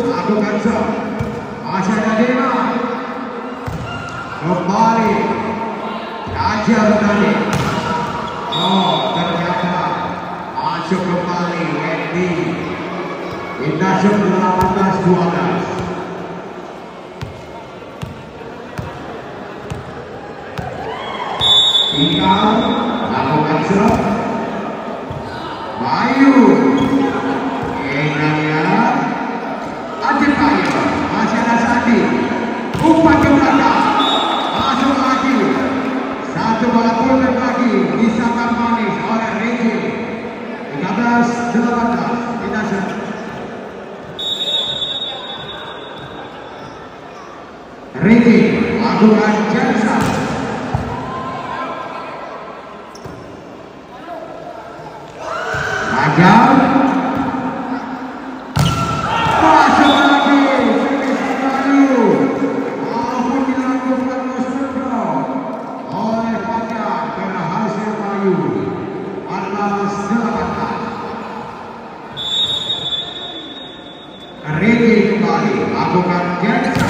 lakukan shot. Masih ada Dena. Kembali. Ajar tadi. Oh, ternyata masuk kembali Wendy. Kita sudah 18-12. Tinggal lakukan shot. Bayu. Enaknya Ajit Bayu. Masih ada Sandi. Umpan ke belakang. Masuk lagi. Satu bola pun lagi disangkap manis oleh Regi. 13-18. Kita shot. Regi lakukan jasa. Agam masuk lagi Servis Bayu. Maupun dilakukan Nostro oleh Fajar berhasil Bayu 14-18. Regi kembali lakukan jasa.